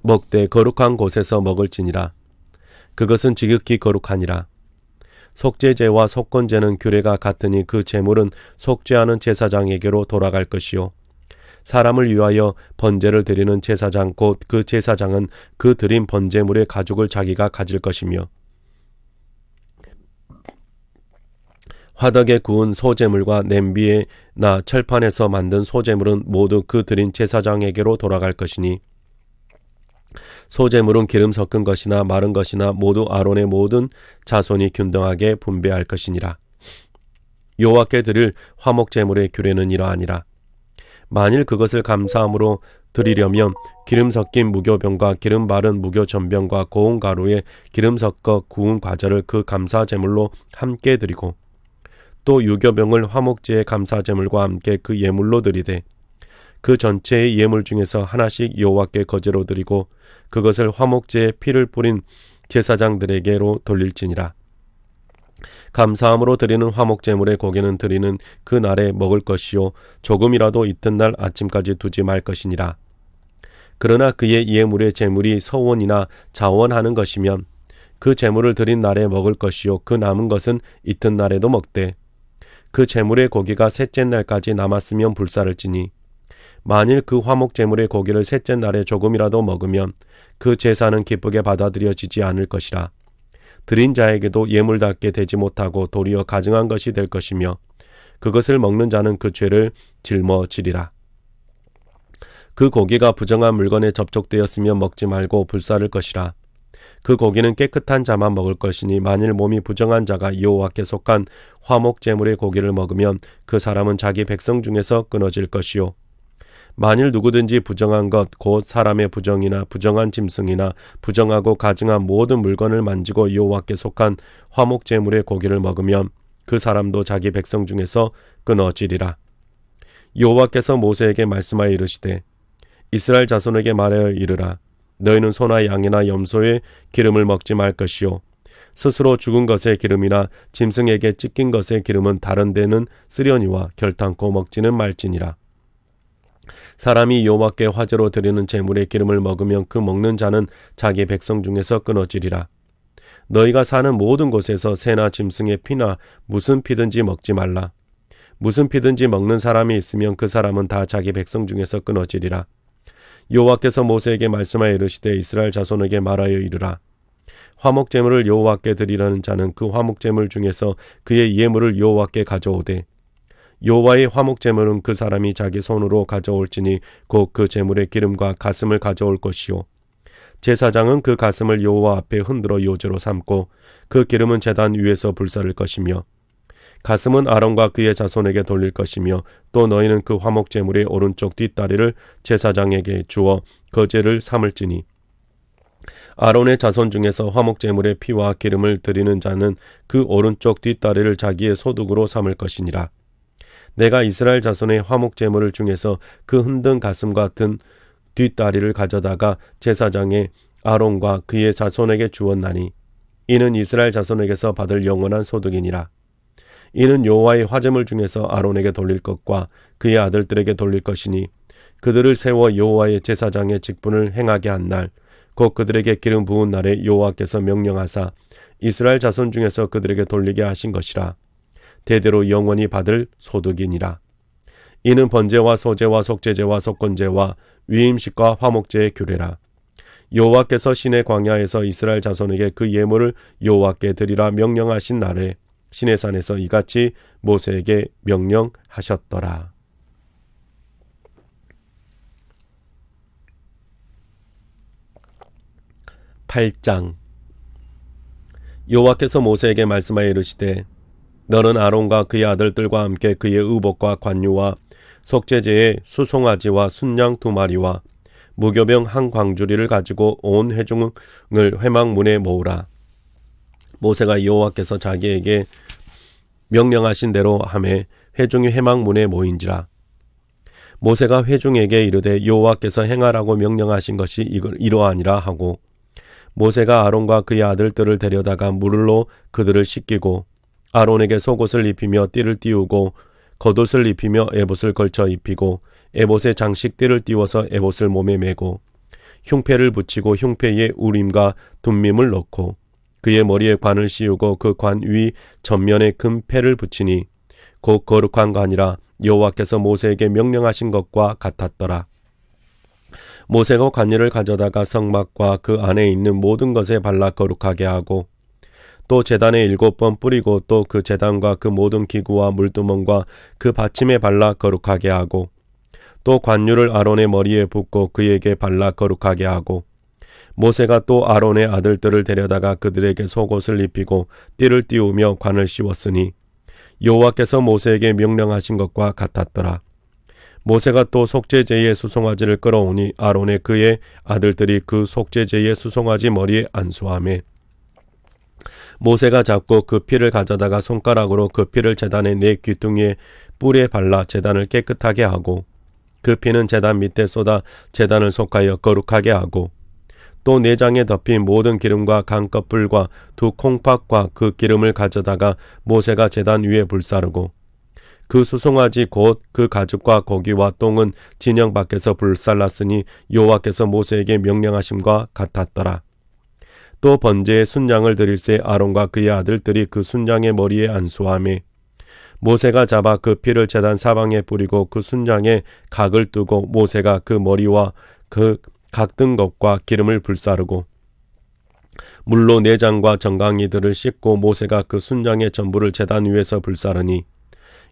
먹되 거룩한 곳에서 먹을지니라. 그것은 지극히 거룩하니라. 속죄제와 속건제는 규례가 같으니 그 제물은 속죄하는 제사장에게로 돌아갈 것이요 사람을 위하여 번제를 드리는 제사장 곧 그 제사장은 그 드린 번제물의 가죽을 자기가 가질 것이며 화덕에 구운 소제물과 냄비에나 철판에서 만든 소제물은 모두 그 드린 제사장에게로 돌아갈 것이니 소재물은 기름 섞은 것이나 마른 것이나 모두 아론의 모든 자손이 균등하게 분배할 것이니라. 여호와께 드릴 화목 제물의 규례는 이러하니라. 만일 그것을 감사함으로 드리려면 기름 섞인 무교병과 기름 바른 무교전병과 고운 가루에 기름 섞어 구운 과자를 그 감사 제물로 함께 드리고 또 유교병을 화목제의 감사 제물과 함께 그 예물로 드리되 그 전체의 예물 중에서 하나씩 여호와께 거제로 드리고 그것을 화목제의 피를 뿌린 제사장들에게로 돌릴지니라. 감사함으로 드리는 화목제물의 고기는 드리는 그 날에 먹을 것이요 조금이라도 이튿날 아침까지 두지 말 것이니라. 그러나 그의 예물의 제물이 서원이나 자원하는 것이면 그 제물을 드린 날에 먹을 것이요 그 남은 것은 이튿날에도 먹되 그 제물의 고기가 셋째 날까지 남았으면 불사를 지니 만일 그 화목 제물의 고기를 셋째 날에 조금이라도 먹으면 그 제사는 기쁘게 받아들여지지 않을 것이라. 드린 자에게도 예물답게 되지 못하고 도리어 가증한 것이 될 것이며 그것을 먹는 자는 그 죄를 짊어지리라. 그 고기가 부정한 물건에 접촉되었으면 먹지 말고 불사를 것이라. 그 고기는 깨끗한 자만 먹을 것이니 만일 몸이 부정한 자가 여호와께 속한 화목 제물의 고기를 먹으면 그 사람은 자기 백성 중에서 끊어질 것이요 만일 누구든지 부정한 것 곧 사람의 부정이나 부정한 짐승이나 부정하고 가증한 모든 물건을 만지고 여호와께 속한 화목 제물의 고기를 먹으면 그 사람도 자기 백성 중에서 끊어지리라. 여호와께서 모세에게 말씀하여 이르시되 이스라엘 자손에게 말하여 이르라. 너희는 소나 양이나 염소의 기름을 먹지 말 것이요 스스로 죽은 것의 기름이나 짐승에게 찢긴 것의 기름은 다른 데는 쓰려니와 결탄코 먹지는 말지니라. 사람이 여호와께 화제로 드리는 제물의 기름을 먹으면 그 먹는 자는 자기 백성 중에서 끊어지리라. 너희가 사는 모든 곳에서 새나 짐승의 피나 무슨 피든지 먹지 말라. 무슨 피든지 먹는 사람이 있으면 그 사람은 다 자기 백성 중에서 끊어지리라. 여호와께서 모세에게 말씀하여 이르시되 이스라엘 자손에게 말하여 이르라. 화목 제물을 여호와께 드리려는 자는 그 화목 제물 중에서 그의 예물을 여호와께 가져오되 여호와의 화목 제물은 그 사람이 자기 손으로 가져올지니 곧 그 제물의 기름과 가슴을 가져올 것이요 제사장은 그 가슴을 여호와 앞에 흔들어 요제로 삼고 그 기름은 제단 위에서 불사를 것이며 가슴은 아론과 그의 자손에게 돌릴 것이며 또 너희는 그 화목 제물의 오른쪽 뒷다리를 제사장에게 주어 거제를 삼을지니 아론의 자손 중에서 화목 제물의 피와 기름을 드리는 자는 그 오른쪽 뒷다리를 자기의 소득으로 삼을 것이니라. 내가 이스라엘 자손의 화목 제물을 중에서 그 흔든 가슴 같은 뒷다리를 가져다가 제사장의 아론과 그의 자손에게 주었나니 이는 이스라엘 자손에게서 받을 영원한 소득이니라. 이는 여호와의 화제물 중에서 아론에게 돌릴 것과 그의 아들들에게 돌릴 것이니 그들을 세워 여호와의 제사장의 직분을 행하게 한 날 곧 그들에게 기름 부은 날에 여호와께서 명령하사 이스라엘 자손 중에서 그들에게 돌리게 하신 것이라. 대대로 영원히 받을 소득이니라. 이는 번제와 소제와 속죄제와 속건제와 위임식과 화목제의 규례라. 여호와께서 시내 광야에서 이스라엘 자손에게 그 예물을 여호와께 드리라 명령하신 날에 시내산에서 이같이 모세에게 명령하셨더라. 8장. 여호와께서 모세에게 말씀하여 이르시되 너는 아론과 그의 아들들과 함께 그의 의복과 관유와 속죄제의 수송아지와 순양 2마리와 무교병 한 광주리를 가지고 온 회중을 회막문에 모으라. 모세가 여호와께서 자기에게 명령하신 대로 하매 회중이 회막문에 모인지라. 모세가 회중에게 이르되 여호와께서 행하라고 명령하신 것이 이러하니라 하고 모세가 아론과 그의 아들들을 데려다가 물로 그들을 씻기고 아론에게 속옷을 입히며 띠를 띄우고 겉옷을 입히며 에봇을 걸쳐 입히고 에봇에 장식띠를 띄워서 에봇을 몸에 메고 흉패를 붙이고 흉패에 우림과 둠밈을 넣고 그의 머리에 관을 씌우고 그 관 위 전면에 금 패를 붙이니 곧 거룩한 관이라 여호와께서 모세에게 명령하신 것과 같았더라. 모세가 관유를 가져다가 성막과 그 안에 있는 모든 것에 발라 거룩하게 하고 또 제단에 7번 뿌리고 또 그 제단과 그 모든 기구와 물두멍과 그 받침에 발라 거룩하게 하고 또 관유를 아론의 머리에 붓고 그에게 발라 거룩하게 하고 모세가 또 아론의 아들들을 데려다가 그들에게 속옷을 입히고 띠를 띄우며 관을 씌웠으니 여호와께서 모세에게 명령하신 것과 같았더라. 모세가 또 속죄제의 수송아지를 끌어오니 아론의 그의 아들들이 그 속죄제의 수송아지 머리에 안수하매 모세가 잡고 그 피를 가져다가 손가락으로 그 피를 제단의 네 귀퉁이에 뿔에 발라 제단을 깨끗하게 하고 그 피는 제단 밑에 쏟아 제단을 속하여 거룩하게 하고 또 내장에 덮인 모든 기름과 강꺼풀과 두 콩팥과 그 기름을 가져다가 모세가 제단 위에 불사르고 그 수송아지 곧 그 가죽과 고기와 똥은 진영 밖에서 불살랐으니 여호와께서 모세에게 명령하심과 같았더라. 또 번제의 순양을 드릴새 아론과 그의 아들들이 그 순양의 머리에 안수하매 모세가 잡아 그 피를 제단 사방에 뿌리고 그 순양에 각을 뜨고 모세가 그 머리와 그 각든 것과 기름을 불사르고 물로 내장과 정강이들을 씻고 모세가 그 순양의 전부를 제단 위에서 불사르니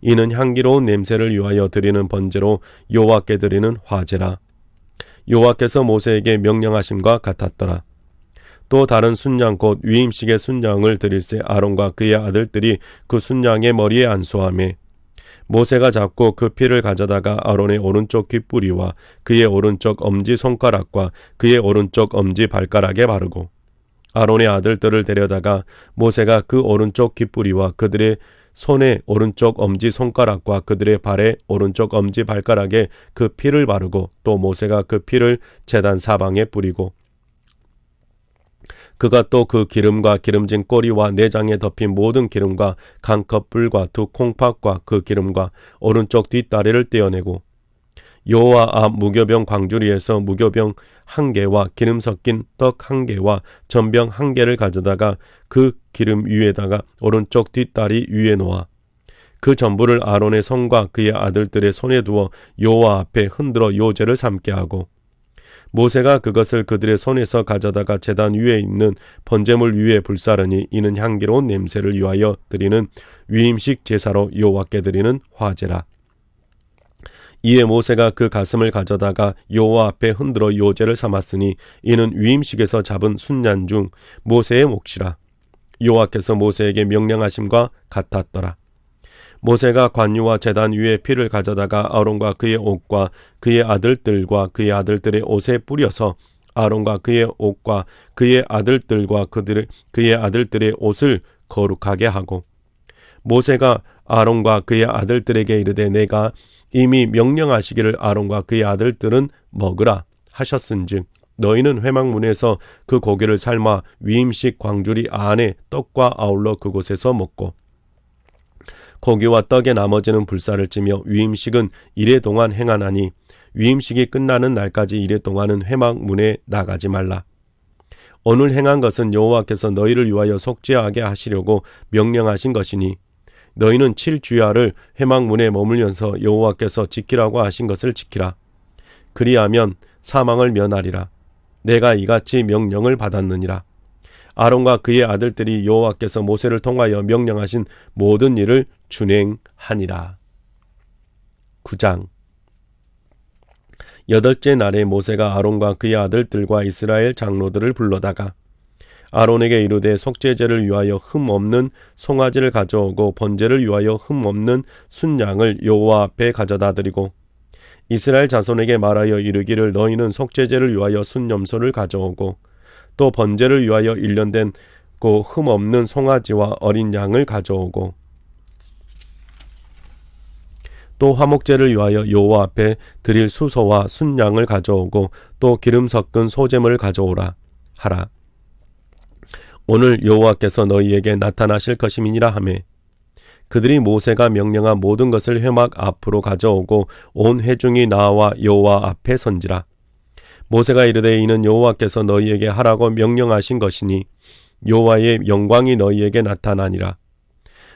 이는 향기로운 냄새를 위하여 드리는 번제로 여호와께 드리는 화제라. 여호와께서 모세에게 명령하심과 같았더라. 또 다른 순양 곧 위임식의 순양을 드릴새 아론과 그의 아들들이 그 순양의 머리에 안수하매 모세가 잡고 그 피를 가져다가 아론의 오른쪽 귓뿌리와 그의 오른쪽 엄지손가락과 그의 오른쪽 엄지발가락에 바르고 아론의 아들들을 데려다가 모세가 그 오른쪽 귓뿌리와 그들의 손의 오른쪽 엄지손가락과 그들의 발의 오른쪽 엄지발가락에 그 피를 바르고 또 모세가 그 피를 제단 사방에 뿌리고 그가 또 그 기름과 기름진 꼬리와 내장에 덮인 모든 기름과 강커뿔과 두 콩팥과 그 기름과 오른쪽 뒷다리를 떼어내고 여호와 앞 무교병 광주리에서 무교병 1개와 기름 섞인 떡 1개와 전병 1개를 가져다가 그 기름 위에다가 오른쪽 뒷다리 위에 놓아 그 전부를 아론의 손과 그의 아들들의 손에 두어 여호와 앞에 흔들어 요제를 삼게 하고 모세가 그것을 그들의 손에서 가져다가 제단 위에 있는 번제물 위에 불사르니 이는 향기로운 냄새를 위하여 드리는 위임식 제사로 여호와께 드리는 화제라. 이에 모세가 그 가슴을 가져다가 여호와 앞에 흔들어 요제를 삼았으니 이는 위임식에서 잡은 순양 중 모세의 몫이라. 여호와께서 모세에게 명령하심과 같았더라. 모세가 관유와 제단 위에 피를 가져다가 아론과 그의 옷과 그의 아들들과 그의 아들들의 옷에 뿌려서 아론과 그의 옷과 그의 아들들과 그의 아들들의 옷을 거룩하게 하고 모세가 아론과 그의 아들들에게 이르되 내가 이미 명령하시기를 아론과 그의 아들들은 먹으라 하셨은즉 너희는 회막문에서 그 고기를 삶아 위임식 광주리 안에 떡과 아울러 그곳에서 먹고 고기와 떡의 나머지는 불사를 찌며 위임식은 이래 동안 행하나니 위임식이 끝나는 날까지 이래 동안은 회막문에 나가지 말라. 오늘 행한 것은 여호와께서 너희를 위하여 속죄하게 하시려고 명령하신 것이니 너희는 7주야를 회막문에 머물면서 여호와께서 지키라고 하신 것을 지키라. 그리하면 사망을 면하리라. 내가 이같이 명령을 받았느니라. 아론과 그의 아들들이 여호와께서 모세를 통하여 명령하신 모든 일을 준행하니라. 9장 8째 날에 모세가 아론과 그의 아들들과 이스라엘 장로들을 불러다가 아론에게 이르되 속죄제를 위하여 흠 없는 송아지를 가져오고 번제를 위하여 흠 없는 순양을 여호와 앞에 가져다 드리고 이스라엘 자손에게 말하여 이르기를 너희는 속죄제를 위하여 순염소를 가져오고 또 번제를 위하여 일련된 고 흠 없는 송아지와 어린 양을 가져오고 또 화목제를 위하여 여호와 앞에 드릴 수소와 순양을 가져오고 또 기름 섞은 소제물을 가져오라 하라. 오늘 여호와께서 너희에게 나타나실 것임이니라 하매 그들이 모세가 명령한 모든 것을 회막 앞으로 가져오고 온 회중이 나와 여호와 앞에 선지라. 모세가 이르되 이는 여호와께서 너희에게 하라고 명령하신 것이니 여호와의 영광이 너희에게 나타나니라.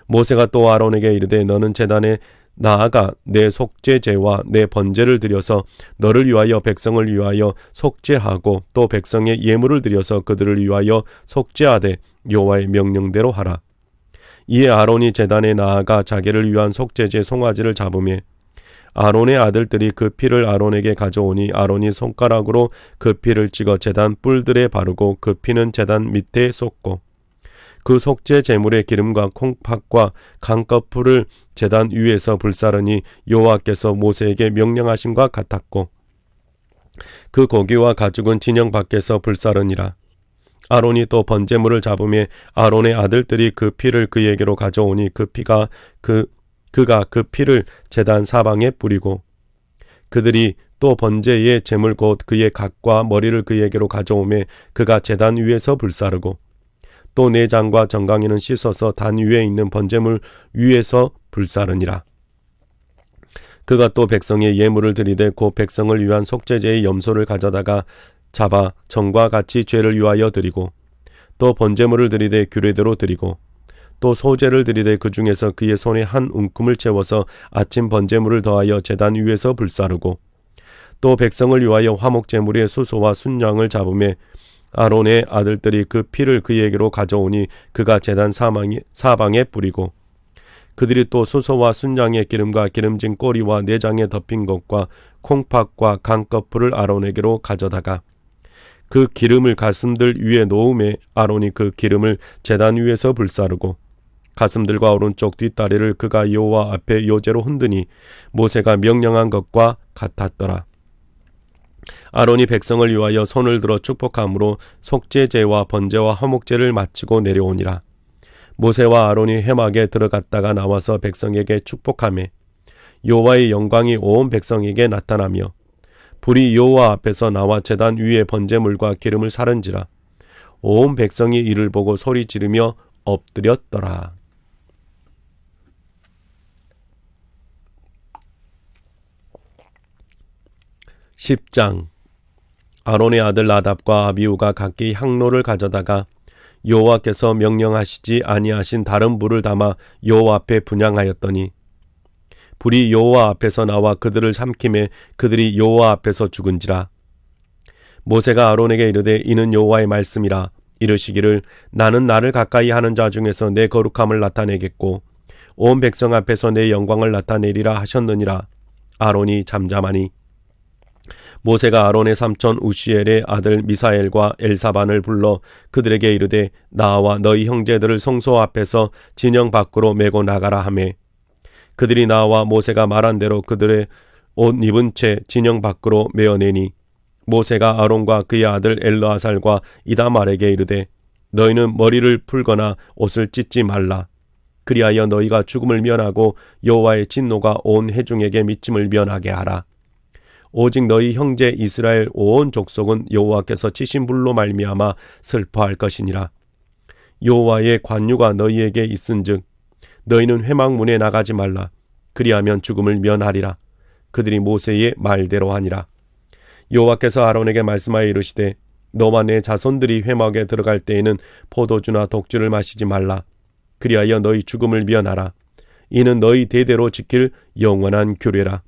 모세가 또 아론에게 이르되 너는 제단에 나아가 내 속죄제와 내 번제를 드려서 너를 위하여 백성을 위하여 속죄하고 또 백성의 예물을 드려서 그들을 위하여 속죄하되 여호와의 명령대로 하라. 이에 아론이 제단에 나아가 자기를 위한 속죄제 송아지를 잡으며 아론의 아들들이 그 피를 아론에게 가져오니 아론이 손가락으로 그 피를 찍어 제단 뿔들에 바르고 그 피는 제단 밑에 쏟고 그 속죄 제물의 기름과 콩팥과 강꺼풀을 제단 위에서 불사르니 여호와께서 모세에게 명령하심과 같았고 그 고기와 가죽은 진영 밖에서 불사르니라. 아론이 또 번제물을 잡으며 아론의 아들들이 그 피를 그에게로 가져오니 그가 그 피를 제단 사방에 뿌리고 그들이 또 번제의 제물 곧 그의 각과 머리를 그에게로 가져오며 그가 제단 위에서 불사르고 또 내장과 정강이는 씻어서 단 위에 있는 번제물 위에서 불사르니라. 그가 또 백성의 예물을 드리되 곧 백성을 위한 속죄제의 염소를 가져다가 잡아 정과 같이 죄를 위하여 드리고 또 번제물을 드리되 규례대로 드리고 또 소제를 드리되 그 중에서 그의 손에 한 움큼을 채워서 아침 번제물을 더하여 제단 위에서 불사르고 또 백성을 위하여 화목제물의 수소와 순양을 잡으며 아론의 아들들이 그 피를 그에게로 가져오니 그가 제단 사방에 뿌리고 그들이 또 수소와 순양의 기름과 기름진 꼬리와 내장에 덮인 것과 콩팥과 강꺼풀을 아론에게로 가져다가 그 기름을 가슴들 위에 놓음에 아론이 그 기름을 제단 위에서 불사르고 가슴들과 오른쪽 뒷다리를 그가 여호와 앞에 요제로 흔드니 모세가 명령한 것과 같았더라. 아론이 백성을 위하여 손을 들어 축복함으로 속죄제와 번제와 화목제를 마치고 내려오니라. 모세와 아론이 회막에 들어갔다가 나와서 백성에게 축복하며 여호와의 영광이 온 백성에게 나타나며 불이 여호와 앞에서 나와 제단 위에 번제물과 기름을 사른지라. 온 백성이 이를 보고 소리 지르며 엎드렸더라. 10장. 아론의 아들 나답과 아비후가 각기 향로를 가져다가 여호와께서 명령하시지 아니하신 다른 불을 담아 여호와 앞에 분향하였더니 불이 여호와 앞에서 나와 그들을 삼키매 그들이 여호와 앞에서 죽은지라. 모세가 아론에게 이르되 이는 여호와의 말씀이라. 이르시기를 나는 나를 가까이 하는 자 중에서 내 거룩함을 나타내겠고 온 백성 앞에서 내 영광을 나타내리라 하셨느니라. 아론이 잠잠하니 모세가 아론의 삼촌 우시엘의 아들 미사엘과 엘사반을 불러 그들에게 이르되 나와 너희 형제들을 성소 앞에서 진영 밖으로 메고 나가라 하매 그들이 나와 모세가 말한 대로 그들의 옷 입은 채 진영 밖으로 메어내니 모세가 아론과 그의 아들 엘르아살과 이다말에게 이르되 너희는 머리를 풀거나 옷을 찢지 말라. 그리하여 너희가 죽음을 면하고 여호와의 진노가 온 회중에게 미침을 면하게 하라. 오직 너희 형제 이스라엘 온 족속은 여호와께서 치신 불로 말미암아 슬퍼할 것이니라. 여호와의 관유가 너희에게 있은즉 너희는 회막문에 나가지 말라. 그리하면 죽음을 면하리라. 그들이 모세의 말대로 하니라. 여호와께서 아론에게 말씀하여 이르시되 너와 내 자손들이 회막에 들어갈 때에는 포도주나 독주를 마시지 말라. 그리하여 너희 죽음을 면하라. 이는 너희 대대로 지킬 영원한 규례라.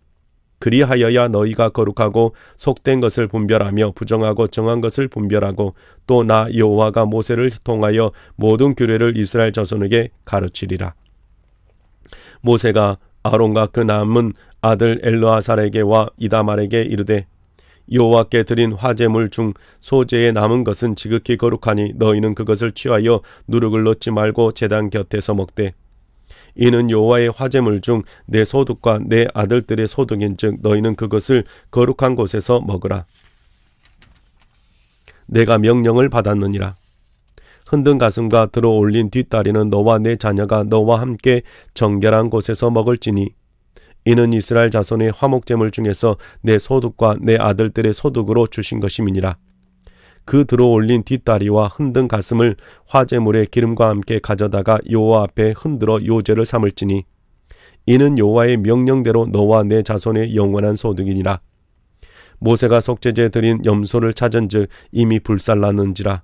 그리하여야 너희가 거룩하고 속된 것을 분별하며 부정하고 정한 것을 분별하고 또 나 여호와가 모세를 통하여 모든 규례를 이스라엘 자손에게 가르치리라. 모세가 아론과 그 남은 아들 엘르아살에게와 이다말에게 이르되 여호와께 드린 화제물 중 소제에 남은 것은 지극히 거룩하니 너희는 그것을 취하여 누룩을 넣지 말고 제단 곁에서 먹되 이는 여호와의 화제물 중 내 소득과 내 아들들의 소득인즉 너희는 그것을 거룩한 곳에서 먹으라. 내가 명령을 받았느니라. 흔든 가슴과 들어 올린 뒷다리는 너와 내 자녀가 너와 함께 정결한 곳에서 먹을지니 이는 이스라엘 자손의 화목제물 중에서 내 소득과 내 아들들의 소득으로 주신 것임이니라. 그 들어 올린 뒷다리와 흔든 가슴을 화제물의 기름과 함께 가져다가 여호와 앞에 흔들어 요제를 삼을지니 이는 여호와의 명령대로 너와 내 자손의 영원한 소득이니라. 모세가 속죄제 드린 염소를 찾은즉 이미 불살랐는지라.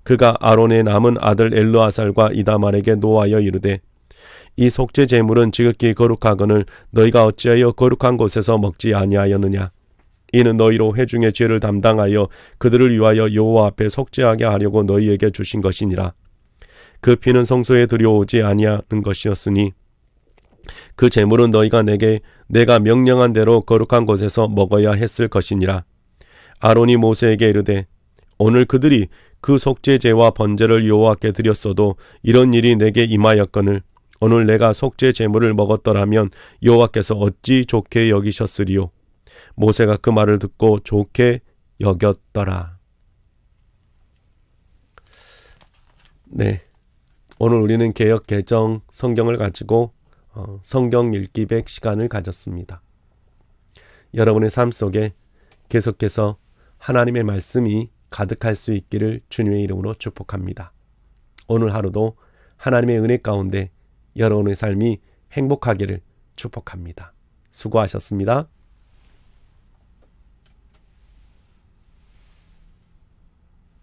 그가 아론의 남은 아들 엘르아살과 이다말에게 노하여 이르되 이 속죄 제물은 지극히 거룩하거늘 너희가 어찌하여 거룩한 곳에서 먹지 아니하였느냐. 이는 너희로 회중의 죄를 담당하여 그들을 위하여 여호와 앞에 속죄하게 하려고 너희에게 주신 것이니라. 그 피는 성소에 들여오지 아니하는 것이었으니 그 제물은 너희가 내가 명령한 대로 거룩한 곳에서 먹어야 했을 것이니라. 아론이 모세에게 이르되 오늘 그들이 그 속죄제와 번제를 여호와께 드렸어도 이런 일이 내게 임하였거늘 오늘 내가 속죄 제물을 먹었더라면 여호와께서 어찌 좋게 여기셨으리요. 모세가 그 말을 듣고 좋게 여겼더라. 네, 오늘 우리는 개역 개정 성경을 가지고 성경 읽기백 시간을 가졌습니다. 여러분의 삶 속에 계속해서 하나님의 말씀이 가득할 수 있기를 주님의 이름으로 축복합니다. 오늘 하루도 하나님의 은혜 가운데 여러분의 삶이 행복하기를 축복합니다. 수고하셨습니다.